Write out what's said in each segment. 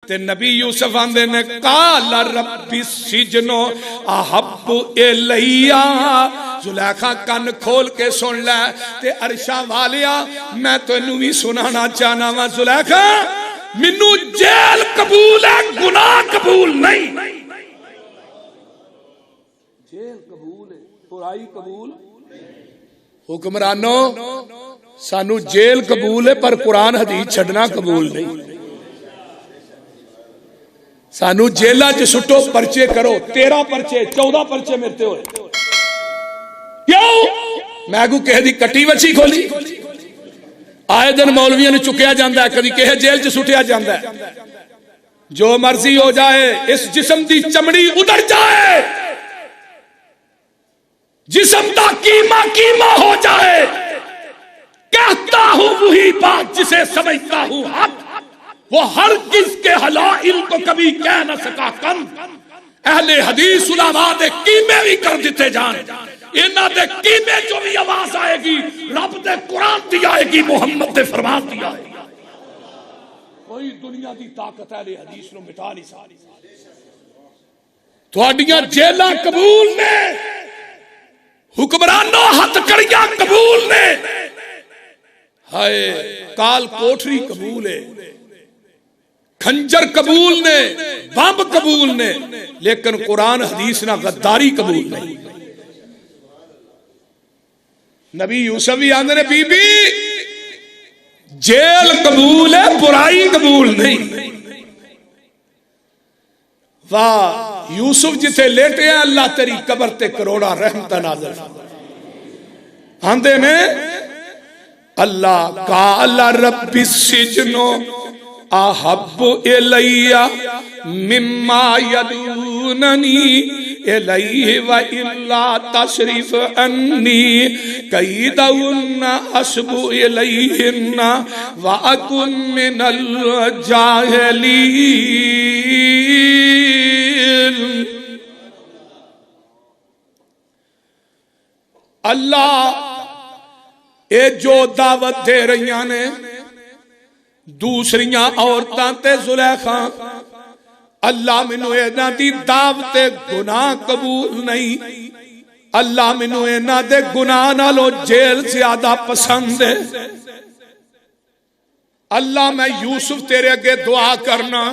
ते नबी यूसुफ आंदे ने काल रब्बी सिजनो अहब्बु इलैया। जुलेखा कन खोल के सुन लै ते अरशा वालिया मैं तेनू भी सुनाना चाहना वा जुलेखा मैनू जेल कबूल है गुनाह कबूल नहीं। जेल कबूल है बुराई कबूल। हुक्मरानो सानू जेल कबूल है पर कुरान हदीस छड़ना कबूल नहीं। सानू जेला च सुटो परचे करो 13 परचे 14 परचे मेरे होए क्यों? मैं को किसी दी कट्टी वछी खोली आए दिन मौलवियों ने चुकया जाता है कभी किसी जेल च सुटिया जाता है। जो मर्जी हो जाए इस जिस्म दी चमड़ी उधर जाए जिस्म दा कीमा कीमा हो जाए। कहता हूं वही बात जिसे समझता हूं हक वो हर किसके हलाइल को कभी कह न सका कम। अहले हदीस उलमा दे कीमे भी कर दिते जान इन्हां दे कीमे जो भी आवाज आएगी रब दे कुरान दी आएगी मुहम्मद दे फरमान दी आएगी। कोई दुनिया दी ताकत अहले हदीस नु मिटा नहीं सकती। तुहाडियां जेलां कबूल ने हुक्मरानों हथकड़ियां कबूल ने हाय काल कोठरी कबूल है खंजर कबूल ने बम कबूल ने लेकिन कुरान हदीस ना गद्दारी कबूल नहीं। नबी यूसुफ भी आंदे ने बीबी जेल कबूल है बुराई कबूल नहीं। वाह यूसुफ जिथे लेटे हैं अल्लाह तेरी कबर ते करोड़ा रहमत नाज़िल आंदे ने अल्लाह काल रब्बी सिजनो अहब्बु इलैया मिम्मा यदूननी इलैहि व इल्ला तशरीफ अन्नी कैदउन्ना अस्बु इलैहिन्ना व अकुन मिनल जाहिलीन। अल्लाह ये जो दावत दे रही ने दूसरिया औरतां ते जुलेखा अल्लाह मैनू इन्हां दी दावत गुनाह कबूल नहीं। अल्लाह मैनू इन्हां दे गुनाह नालों जेल ज्यादा पसंद है। अल्लाह मैं यूसुफ तेरे अगे दुआ करना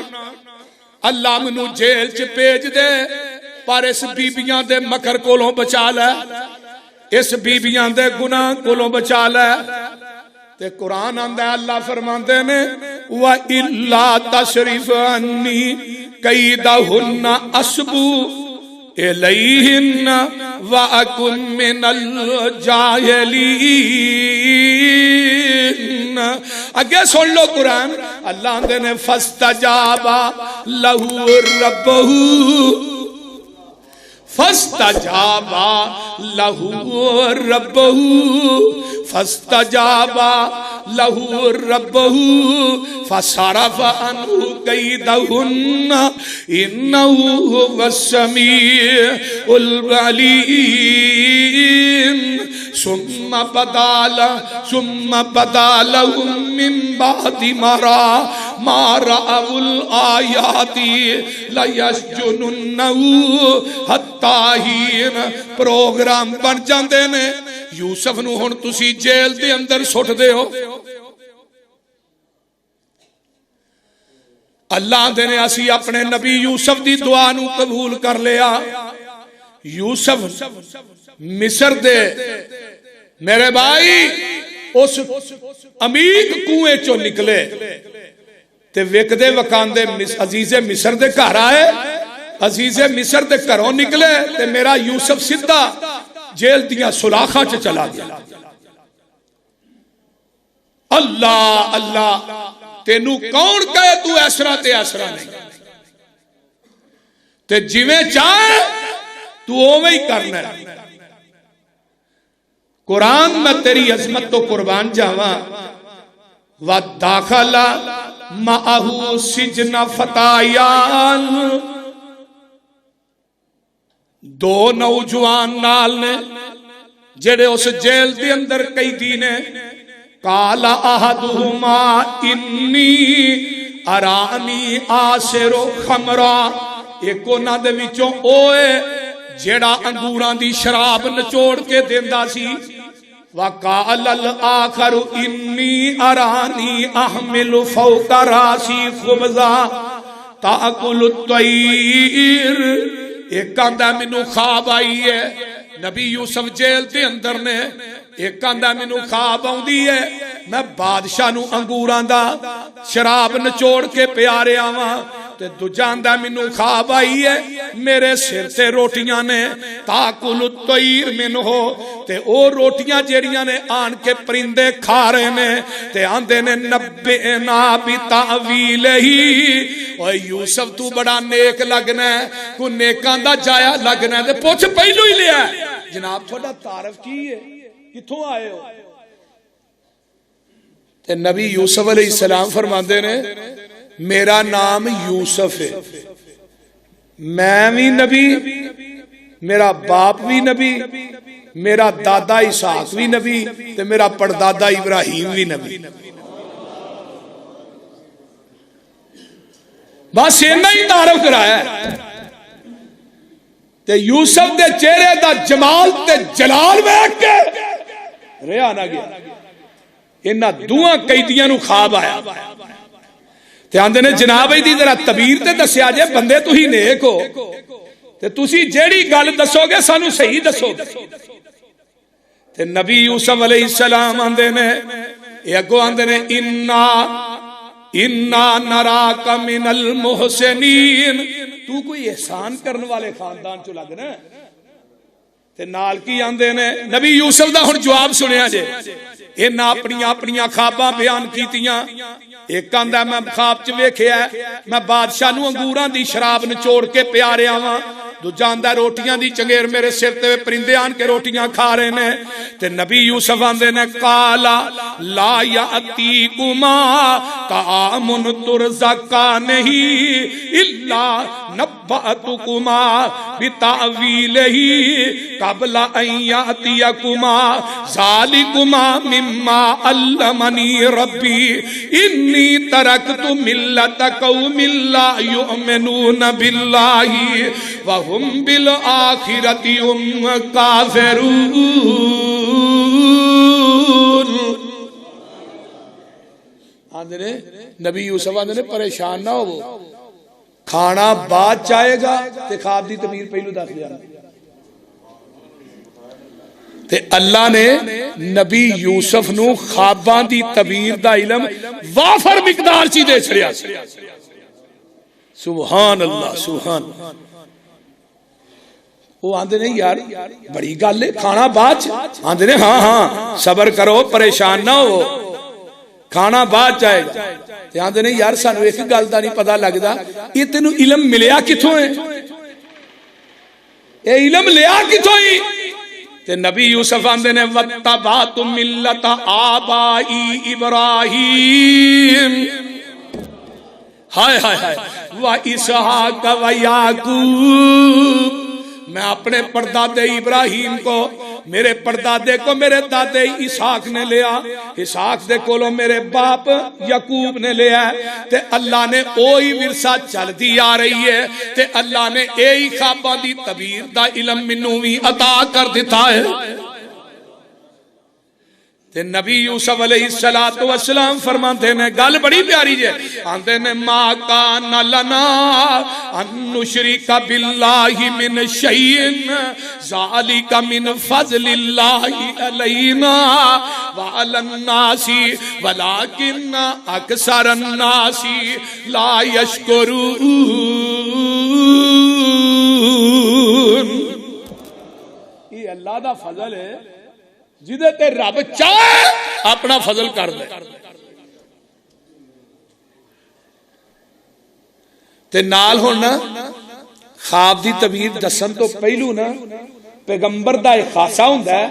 अल्लाह मैनू जेल च भेज दे पर इस बीबियां दे मकर कोलों बचा लै इस बीबियां दे गुनाह कोलों बचा लै। ते कुरान आंदा अल्लाह फरमांदे ने व इल्ला तशरीफ अन्नी कैदहुन्ना अस्बु इलैहिन्ना व अकुन मिनल जाहिलीन। आगे सुन लो कुरान अल्लाह आंदे ने फस्तजाबा लहू रब्बहू फस्तजाबा लहू रब्बहू फस्तजाबा लहू रब्बहू फसरफ अन्हु कैदहुन्ना इन्नहु हुवस्समीउल अलीम। सुम्मा बदालहुम मिन बादि मारा अवुल आयाती लयस्जुनुन्नहु हत्ता हीन। प्रोग्राम बन जाते ने यूसुफ नूं हुण तुसी जेल दे अंदर सुट दे हो। अल्लाह दे ने असी अपने नबी यूसुफ दी दुआ नूं कबूल कर लिया। यूसुफ मिस्र दे मेरे भाई उस अमीक कुएं चो निकले ते विकदे वकांदे अजीजे मिस्र दे घर आए। अजीजे मिस्र दे घरों निकले ते मेरा यूसुफ सीधा जेल दियां सुलाखा च चला गया। अल्लाह अल्लाह तेनू कौन कहे तू ऐसरा ते ऐसरा नहीं ते जिवें चाहे तू ओवें ही करना है। कुरान में तेरी अजमत तो कुर्बान जावा। व दाखला माहू सिजना फतायान दो नौजवान नाल ने जेड़े उस जेल के अंदर कैदी ने। काला अहदुहुमा इन्नी अरानी आसिरो खमरा, एक उन्हां दे विचों ओए जेड़ा अंगूरां दी शराब नचोड़ के देंदा सी। वकालल आखरु इन्नी अरानी अहमिलु फौका रासी खुबजा ताकुलु तैर। एक आंदा मैनू ख्वाब आई है, नबी यूसुफ जेल के अंदर ने। एक आंदा मैनू ख्वाब आउंदी है, मैं बादशाह नू अंगूरां दा शराब नचोड़ के पिया रहा वां। ते दूजा आंदा मैनू ख्वाब आई है, मेरे सिर ते रोटियां ने ताकुल तैर मिन हो, ते ओ रोटियां जेड़ियां ने आन के परिंदे खा रहे ने। ते आंदे ने नब्बे ना भी तावील ही, ओ यूसुफ तू बड़ा नेक लगना है, को नेकां दा जाया लगना है। ते पुछ पहलू ही लिया, जनाब थोड़ा तारफ की है, किथों आए हो? ते नबी यूसुफ अलैहिस्सलाम फरमाते ने मेरा नाम यूसुफ है, मैं भी नबी, मेरा बाप भी नबी, मेरा दादा इसहाक भी नबी, ते मेरा परदादा इब्राहिम भी नबी। बस इन्ना ही तारफ कराया। ते यूसुफ दे चेहरे दा जमाल ते जलाल वेख के रहा ना गया। इन्हां दुआं कैदियां नूं ख्वाब आया ते आंदे ने जनाब दी जरा तबीर ते दस्या जे, बंदे तुसीं नेक हो ते तुसीं जेड़ी गल दसोगे सानू सही दसोगे। ते नबी यूसुफ अलैहिस्सलाम आंदे ने, अगो आंदे ने इन्ना इन्ना नराका मिनल मुहसिनीन, तू कोई एहसान करने वाले खानदान चो लगना। ते नाल की आंदे ने, नबी यूसुफ दा हुण जवाब सुनिया जे। इन्हां अपनियां अपनियां ख्वाबां बयान कीतियां। एक आंदा मैं ख्वाब च वेखिया मैं बादशाह नूं अंगूरां दी शराब नचोड़ के पिया रहा वां। दूजा आंदा रोटियां दी चंगेर मेरे सिर ते परिंदे आन के रोटियां खा रहे ने। ते नबी यूसुफ आंदे ने काला ला यातीकुमा तामुन तुरज़का नहीं इल्ला नब्बअतुकुमा बितावीलिही कबला अन यातियकुमा ज़ालिकुमा मिम्मा अल्लमनी रब्बी इन्नी तरकतु मिल्लत कौमिन ला युमिनून बिल्लाहि व हुम बिल आखिरति हुम काफिरून। आंदे ने नबी यूसुफ आंदे ने परेशान ना हो, खाना बाद चाहेगा ते ख्वाब दी तबीर पहलू दस जाना। ते अल्लाह ने नबी यूसुफ नू ख्वाबां दी तबीर दा इलम वाफर मिकदार च दे छड़िया। सुभान अल्लाह सुभान। वो आंदे ने यार बड़ी गल है, खाना बाद। आंदे ने हाँ हाँ सबर करो, परेशान ना हो, खाना बाद जाएगा। ते आंदे ने यार सानू एक गल दा नहीं पता लगदा, ये तेनू इलम मिलिया किथों है, ये इलम लिया किथों ही? ते नबी यूसुफ आंदे ने वत्तबातु मिल्लत आबाई इब्राहिम हाय हाय हाय व इसहाक व याकूब। मैं अपने परदादे इब्राहिम को, मेरे परदादे को मेरे दादे इसहाक ने लिया, इसहाक दे कोलों मेरे बाप याकूब ने लिया। ते अल्लाह ने ओही विरसा चलती आ रही है। ते अल्लाह ने यही ख्वाबां दी तबीर दा इलम मैनू भी अता कर दिता है। ते नबी यूसुफ अलैहिस्सलातु वस्सलाम फरमाते ने गल बड़ी प्यारी जे। आंदे ने मा काना लना अन नुशरिका बिल्लाहि मिन शैइन ज़ालिका मिन फज़लिल्लाहि अलैना व अलन नासी वलाकिन अक्सरन नासी ला यशकुरून। ये अल्लाह दा फजल है, जिदे ते रब चाहे अपना फजल कर दे। ते नाल हुण ख्वाब दी तबीर दसन तो पहलू ना पैगंबर दा एक खासा हुंदा है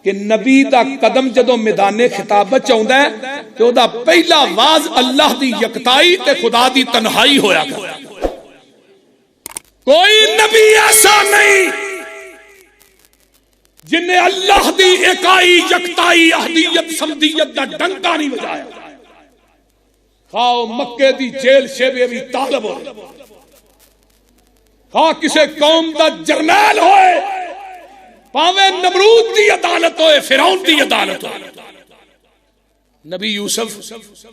कि नबी दा कदम जदों मैदाने खिताबत च आउंदा है ते ओदा पहला आवाज अल्लाह दी यकताई ते खुदा दी तन्हाई होया करदा। कोई नबी ऐसा नहीं जिन्हें अल्लाह दी एकाई यकताई अहदियत समदियत दा डंका नहीं बजाया। खाओ मक्के दी जेल शेबे भी तालब हो, खा किसे कौम दा जरनैल होए, भावे नमरूद दी अदालत होए, फिरौन दी अदालत होए। नबी यूसुफ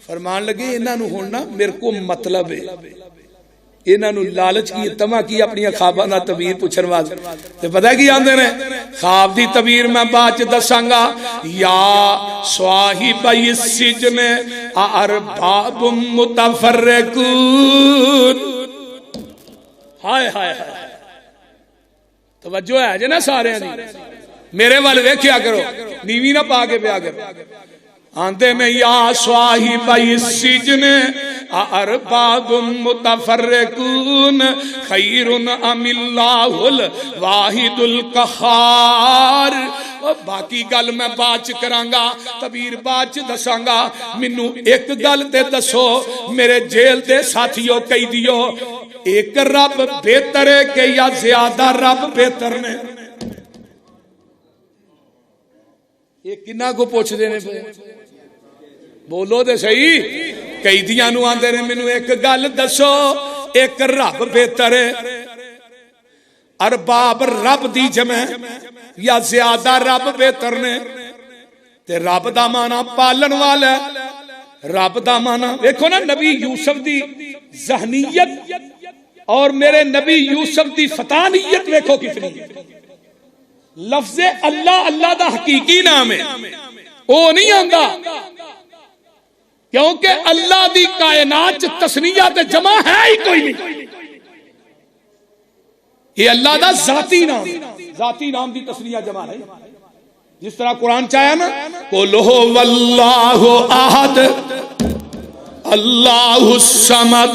फरमान लगे इन्हां नूं हुण ना मेरे को मतलब है, इन्हां नूं लालच की तमा की अपनी ख्वाबां दा तबीर पुछण वास्ते। ते पता की आंदे ने ख्वाब दी तबीर मैं बाद च दसांगा। या स्वाहिबई सिजन अरबाबुम मुतफर्रिकून। हाय हाय हाय, तवज्जो है जे ना सारे दी, मेरे वाल वेख्या करो, नीवी ना पा के प्या करो। आंदे में या स्वाहिबई सिजन अरबाबुम मुतफर्रिकून खैरुन अमिल्लाहुल वाहिदुल कहार। बाकी गल मैं बाद च करांगा, तबीर बाद च दसांगा। मैनू एक गल ते दसो मेरे जेल दे साथियों कैदियो, एक रब बेहतर है कि या ज्यादा रब बेहतर ने? ये किन्ना को पूछते ने, बोलो तो सही। कैदियां नूं आंदे ने मैनू एक गल दसो, एक रब बेहतर है, अरबाब रब दी जमे या ज्यादा रब बेहतर ने? ते रब दा माना पालन वाला, रब दा माना देखो ना नबी यूसुफ दी जहनीयत और मेरे नबी यूसुफ दी फतानियत देखो कितनी है। लफ्ज़े अल्लाह अल्लाह दा हकीकी नाम है, वो नहीं आंदा, क्योंकि अल्लाह दी कायनात च तस्निया ते जमा है ही कोई नहीं। ये अल्लाह दा जाती नाम दी तस्निया जमा नहीं। जिस तरह कुरान चाहे ना, कुल हु वल्लाहु अहद अल्लाहु समद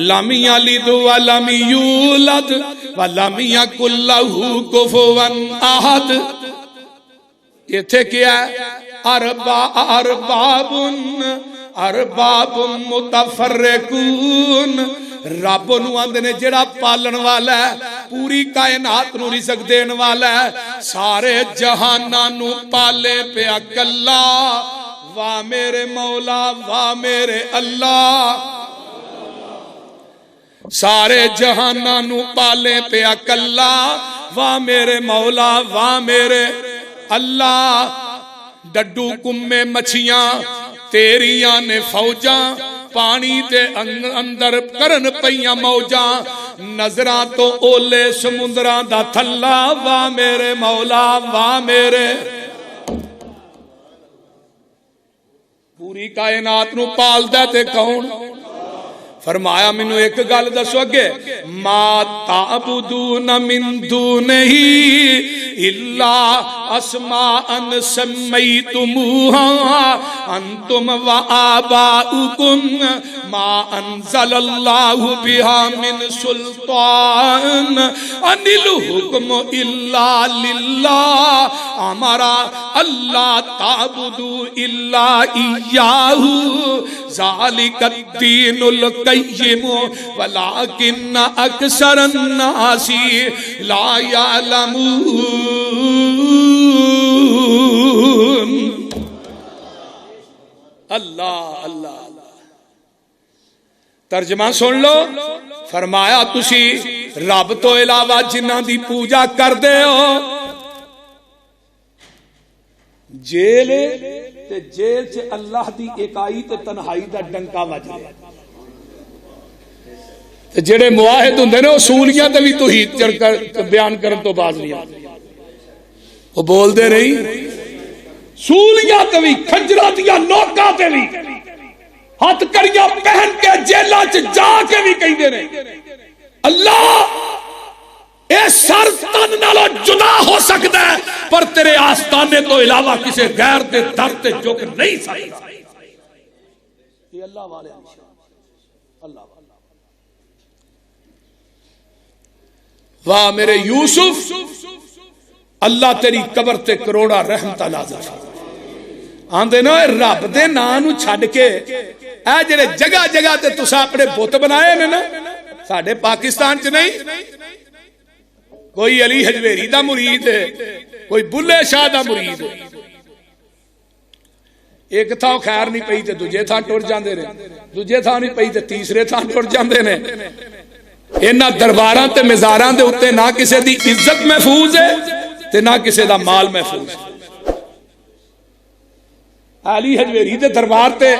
लम यलिद व लम यूलद व लम यकुल लहू कुफुवन अहद। इथे क्या है? अरबाबुन मुतफर्रिकून। रब नूं आंदे ने जेड़ा पालन वाला है, पूरी कायनात नूं रिज़्क देण वाला है, सारे जहानां नूं पाले पिया कल्ला। वाह मेरे मौला, वाह मेरे अल्लाह, सारे जहानां नूं पाले पिया कल्ला। वाह मेरे मौला, वाह मेरे अल्लाह। डड्डू कुम्मे मछियां तेरियां ने फौजा, पानी दे अंदर करन पईयां मौजा, नजरां तो ओले समुंदरां दा थल्ला। वाह मेरे मौला, वाह मेरे। पूरी कायनात नूं पालदा ते कौन? फरमाया मैनू एक गल दसो अगे, मा ताबुदून मिन दूनिही इल्ला अस्माअन सम्मैतुमूहा अंतुम व आबाउकुम मा अंज़लल्लाहु बिहा मिन सुल्तान अनिल हुक्म इल्ला लिल्लाह अमरा अल्लाह ताबुदू इल्ला इय्याहु ज़ालिकद्दीनुल क़य्यिम वलाकिन्न अक्सरन नासी ला यालमून। अल्लाह अल्लाह। तर्जमा सुन लो। फरमाया तुसी रब तो इलावा जिन्हां दी पूजा करदे हो, जेल ते जेल च अल्लाह दी इकाई ते तन्हाई दा डंका वज रहा। ते जेड़े मुआहिद हुंदे ने उसूलियां ते भी तौहीद बयान करन तो बाज नहीं आते, वो बोलदे नहीं। सूलियां ते भी, खंजरां दियां नोकां ते भी, हथकड़ियां पहन के जेलां च जाके भी कहंदे ने अल्लाह ए सर तन नालों जुदा हो सकता है, पर तेरे आस्ताने तो इलावा किसी गैर के दर ते झुक नहीं सकता। ये अल्लाह वाले अल्लाह। वाह मेरे यूसुफ, अल्लाह तेरी कबर ते करोड़ा रहमत नाज़िल फरमा। आंदे ना रब दे नां नूं छड्ड के ए जेड़े जगह जगह ते तुसां अपने बुत बनाए ने ना, साडे पाकिस्तान च नहीं। कोई अली हजवेरी दा मुरीद है, कोई बुल्ले शाह दा मुरीद है। एक थां खैर नहीं पई ते दूजे थां टुर जांदे ने, दूजे थां नहीं पई ते तीसरे थां टुर जांदे ने। इन्हां दरबारां ते मज़ारां दे उत्ते ना किसी दी इज्जत महफूज है ते ना किसी दा माल महफूज है। अली हजवेरी दे दरबार ते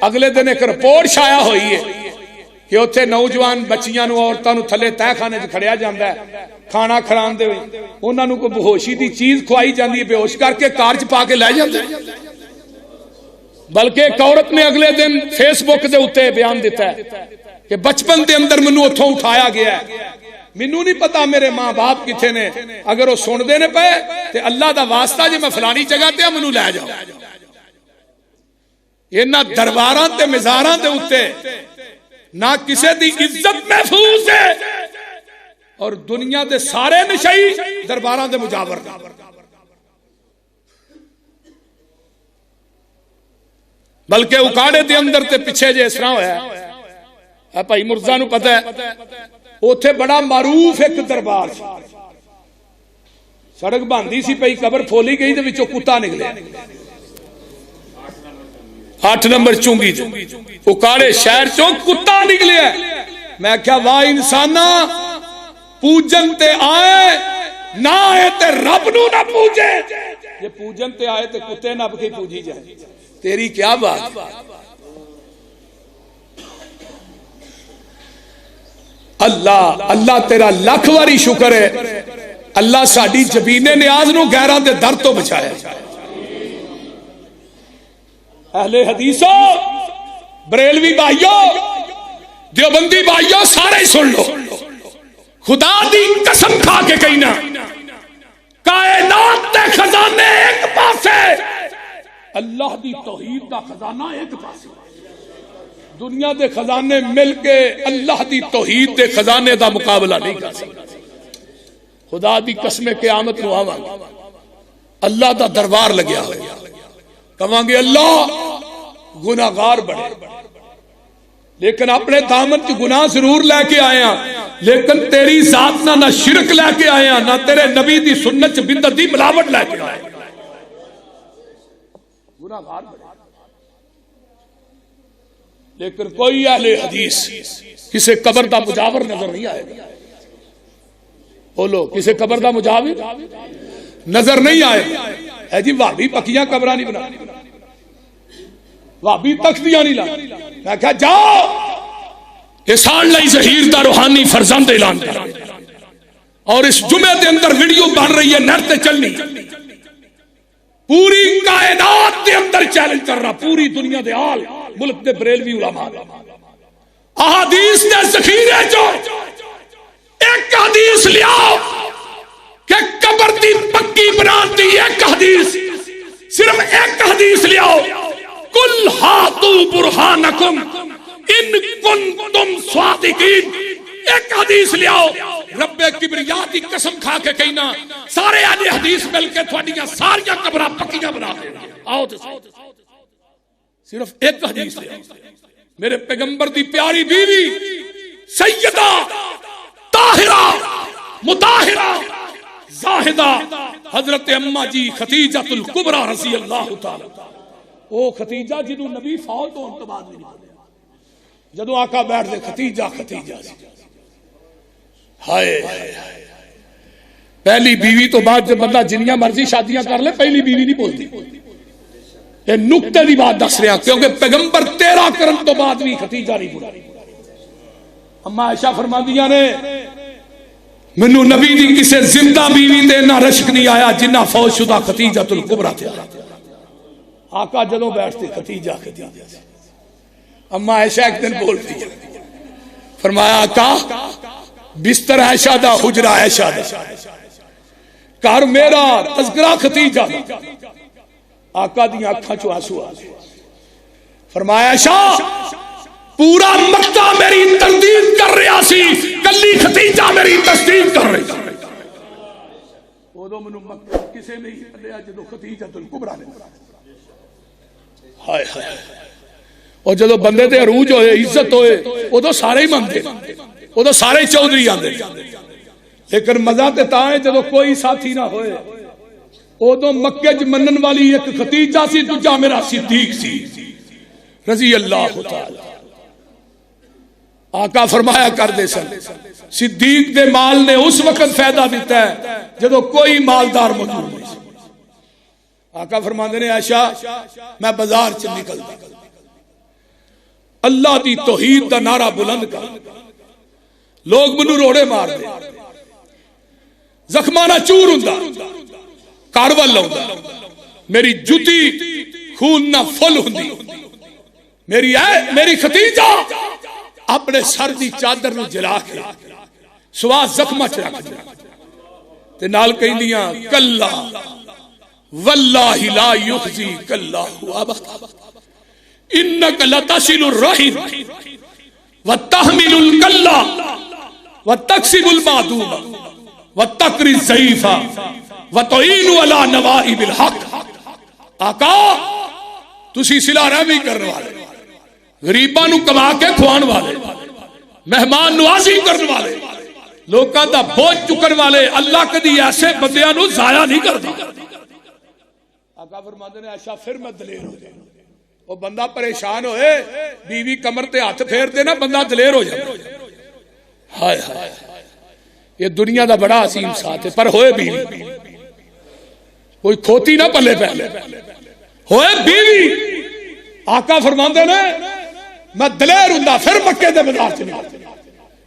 अगले दिन एक रिपोर्ट छाया हुई है कि उत्थे नौजवान बच्चियां नूं औरतां नूं थल्ले तहखाने च खड़िया जांदा है, खाना खिलांदे होए उन्हां नूं कोई बेहोशी दी चीज खुआई जांदी है, बेहोश करके कार च पा के लै जांदे। बल्कि एक औरत ने अगले दिन फेसबुक के उत्ते बयान दिता है कि बचपन के अंदर मैनू उथों उठाया गया है, मैनू नहीं पता मेरे मां बाप किथे ने, अगर वो सुनते ने पे तो अल्लाह का वास्ता जे मैं फलानी जगह ते मैनू लै जाओ। इन्हां दरबारां ते मज़ारां दे उत्ते ना किसी दी इज्जत महफूज है और दुनिया दे सारे नशई दरबारां दे मुजावर। बल्कि उकाड़े के अंदर ते पिछे जे इस तरह होया, भाई मुर्जा नूं पता है उथे बड़ा मारूफ एक दरबार, सड़क बनती सी पई, कबर फोली गई ते विचों कुत्ता निकले 8 नंबर चुंगी उकाड़े शहर चो कुत्ता निकले। मैं क्या वाह इंसाना, पूजन ते आए ना आए ते रब नूं ना पूजे, जे पूजन ते आए ते कुत्ते नप के पूजी जाए, तेरी क्या बात। अल्लाह अल्लाह तेरा लख वारी शुक्र है, अल्लाह साडी जबीने न्याज नूं गैरां दे दर तो बचाया। अहले हदीसो, बरेलवी भाइयों, देवबंदी भाइयों, सारे सुन लो, खुदा दी कसम खा के कहना, कायनात दे खजाने एक पासे, अल्लाह दी तौहीद दा खजाना एक पासे, दुनिया दे खजाने मिल के अल्लाह दी तौहीद दे खजाने दा मुकाबला नहीं कर सकते। खुदा दी कसम क़यामत नूं आवांगे, अल्लाह दा दरबार लग्या होया, कहांगे अल्लाह गुनाहगार बड़े, लेकिन अपने दामन च गुनाह जरूर लैके आया, लेकिन तेरी जात ना शिरक लैके आया, ना तेरे नबी दी सुन्नत च बिदअत दी मिलावट लैके आया, गुनाहगार बड़े। लेकिन कोई अहले हदीस किसे कबर दा मुजावर नजर नहीं आएगा। बोलो, किसे कबर दा मुजावर नजर नहीं आएगा। है जी भाभी पक्कियां कबरां नहीं बना, भाभी तख्तियां नहीं ला। मैं कहा जाओ इसाल लाई ज़हीर दा रूहानी फरजंद ऐलान कर, और इस जुमे के अंदर वीडियो बन रही है, नेट ते चलनी, पूरी कायनात के अंदर चैलेंज कर रहा, पूरी दुनिया दे आल मुल्क दे बरेलवी उलमा अहादीस दे ज़खीरे चो एक हदीस लियाओ कि कबर दी पक्की बनाती, एक हदीस, सिर्फ एक हदीस लियाओ, कुल हातू बुरहानकुम इन कुंतुम स्वादिकीन, एक हदीस लियाओ, रब्बे किबरिया दी कसम खा के कहना, सारे अहले हदीस मिलके थोड़ियां सारियां कबरां पक्कियां बना देंगे। आओ तो सिर्फ एक हदीस लियाओ, मेरे पैगंबर दी प्यारी बीवी सैयदा ताहिरा मुताहिरा जाहिदा हजरत अम्मा जी खतीजतुल कुबरा रज़ी अल्लाह तआला, ओ खतीजा जिन्हों नबी फौत होने तो बाद नहीं बोले, जदों आका बैठ दे खतीजा खतीजा, हाय पहली बीवी तो बाद जब बंदा जिन्नियां मर्जी शादियां कर ले, पहली बीवी नहीं बोलती। ये नुक्ते की बात दस रहा, क्योंकि पैगंबर 13 करन तो बाद भी खतीजा नहीं बोला। अम्मा आयशा फरमांदियां ने, मैनू नबी दी किसी जिंदा बीवी ते ना रश्क नहीं आया जिन्ना फौजशुदा खतीजतुल कुबरा ते आया। आका जदों बैठते खतीजा खतीजा, अम्मा आयशा एक दिन बोल पई, फरमाया आका बिस्तर आयशा दा, हुजरा आयशा दा, घर मेरा, तज़किरा खतीजा दा। आका दी आंखां चों आंसू आ गए, फरमाया आयशा पूरा मक्का मेरी तरदीद कर रहा सी, कल्ली खतीजा मेरी तस्दीक कर रही। उदों मैनूं मक्का किसे नहीं हल्लिया जदों खतीजतुल कुबरा ने। हाय हाय, और जदों बंदे ते अरूज होए, इज्जत होए, उदों सारे ही मनदे, उदों सारे चौधरी आंदे। लेकिन मजा ते तां है जदों कोई साथी ना होए, उदों मक्के च मनन वाली एक खतीजा सी, दूजा मेरा सिद्दीक सी रजी अल्लाह तआला। आका फरमाया करते सन सिद्दीक दे माल ने उस वक्त फायदा दिता है जदों कोई मालदार मौजूद नहीं। आका फरमाते ने आयशा मैं बाजार च निकलदा अल्लाह दी तौहीद दा नारा बुलंद कर, लोग मैनू रोड़े मार दे, जख्माना चूर हुंदा, घर वल आउंदा, मेरी जुती खून ना फुल हुंदी, मेरी खतीजा अपने सर दी चादर नूं जला के सुआ जख्मा च रख ते नाल कहंदियां कल्ला वल्लाहि ला युखजी कल्लाहु अबदा इन्नक लतसिलुर रहीम व तहमिलुल कल्ला व तक्सिबुल मादूम व तकरिज ज़ईफा व तुईनु अला नवाइबिल हक। आका तुसी सिला रहमी करने वाले, गरीबां नूं कमा के खुआण वाले, मेहमान नवाजी करने वाले, लोकां दा बोझ चुकण वाले, अल्लाह कदी ऐसे बंदियां नूं जाया नहीं करदा। आका फरमाते ने आयशा फिर मैं दलेर हो जाए। वो बंदा परेशान होए, बीवी कमर ते हाथ फेर दे ना, बंदा दलेर हो जाए। हाय हाय ये दुनिया दा बड़ा असीम साथ है, पर होए बीवी कोई खोती ना पल्ले पहले होए बीवी। आका फरमाते ने मैं दलेर हुंदा फिर मक्के दे बाजार च निकल,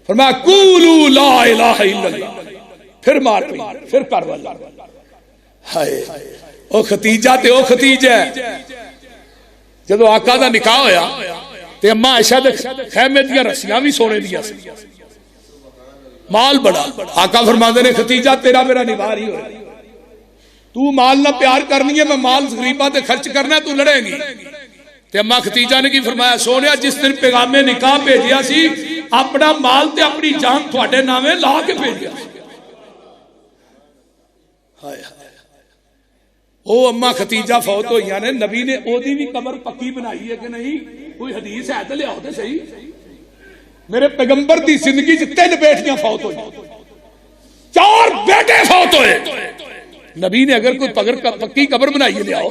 फरमाया कूलू ला इलाहा इल्लल्लाह, फिर मार पई, फिर कर वाला। हाय ओ खतीजा ते ओ खतीजा जदों आका दा निकाह होया ते अम्मा आयशा दे खैमे दियां रस्सियां भी सोने दियां सी, माल बड़ा। आका फरमाते ने खतीजा तेरा मेरा निवार ही होया, तू माल ना प्यार करनी है, मैं माल गरीबा ते खर्च करना, तू लड़ेगी। ते अम्मा खतीजा ने की फरमाया सोनिया जिस दिन पैगामे निकाह भेजिया सी अपना माल ते अपनी जान तुहाडे नामे ला के भेजिया। हाय हाय ओ अम्मा खतीजा फौत होई ने, नबी ने ओदी भी कबर पक्की बनाई है कि नहीं? कोई हदीस है तो लियाओ तो सही। मेरे पैगंबर की जिंदगी च 3 बेटियां फौत हुई, 4 बेटे फौत हुए। नबी ने अगर कोई पक्की कबर बनाई है लियाओ।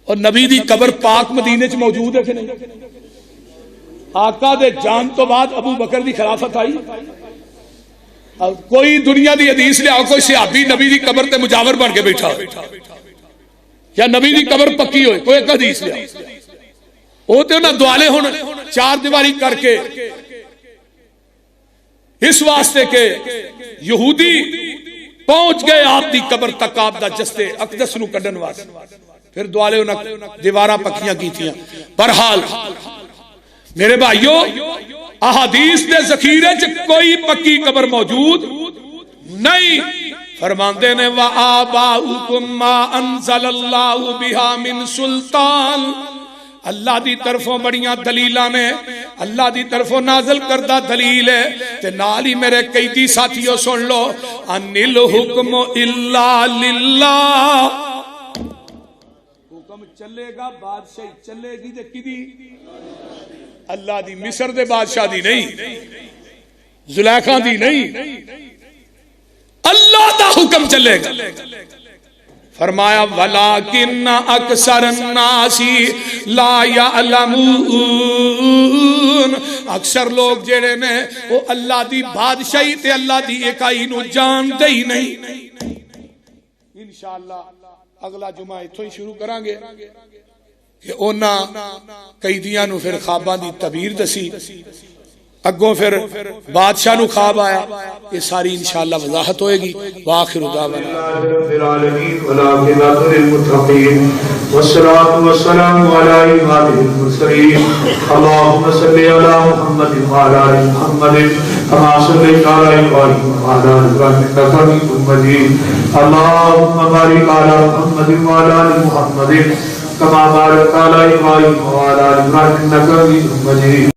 और नबी दी कबर पाक मदीने च मौजूद है कि नहीं? आका दे जान तो बाद अबू बकर दी खिलाफत आई। कोई दुनिया दी हदीस लियाओ, कोई सहाबी नबी दी कबर ते मुजावर बन के बैठा या नबी दी कबर पक्की होए, कोई एक हदीस लियाओ। वो तो ना दुआले हुण 4 दीवारी करके इस वास्ते के यहूदी पहुंच गए आप दी कबर तक, आप दा जस्ते अकदस नूं कढण वास्ते, फिर दुआले उन्हां दीवारां पक्कियां कीतियां। बहरहाल मेरे भाइयों अहादीस दे ज़खीरे च कोई पक्की कबर मौजूद नहीं। फरमांदे ने व आबाउकुम मा अंज़लल्लाहु बिहा मिन सुल्तान, अल्लाह दी तरफों बड़ियां दलीलां ने, अल्लाह दी तरफों नाज़िल करदा दलील है। ते नाल ही मेरे कैदी साथियों सुन लो, अनिल हुक्म इल्ला लिल्लाह, हुक्म चलेगा बादशाही चलेगी ते किदी? अल्लाह दी, मिस्र दे बादशाह दी नहीं, जुलैखा दी नहीं, अल्लाह दा हुक्म चलेगा। फरमाया वलाकिन अक्सर नासी ला यअलमून, अक्सर लोग जेड़े ने वो अल्लाह दी बादशाही ते अल्लाह दी इकाई नूं जानते ही नहीं। इंशाअल्लाह अगला जुमा इत्थों ही शुरू करांगे कि उन्हां कैदियां नूं फिर ख्वाबां दी तबीर दसी, अगों फिर बादशाह नूं ख्वाब आया, ये सारी इंशाअल्लाह वजाहत होएगी। वाखिरु दावाना वस्सलातु वस्सलामु अला इमामिल मुरसलीन अल्लाहुम्मा सल्लि अला मुहम्मदिन व अला आलि मुहम्मदिन कमा सल्लैता अला इब्राहीम व अला आलि इब्राहीम इन्नका हमीदुम मजीद अल्लाहुम्मा बारिक अला मुहम्मदिन व अला आलि मुहम्मदिन कमा बारकता अला इब्राहीम व अला आलि इब्राहीम इन्नका हमीदुम मजीद।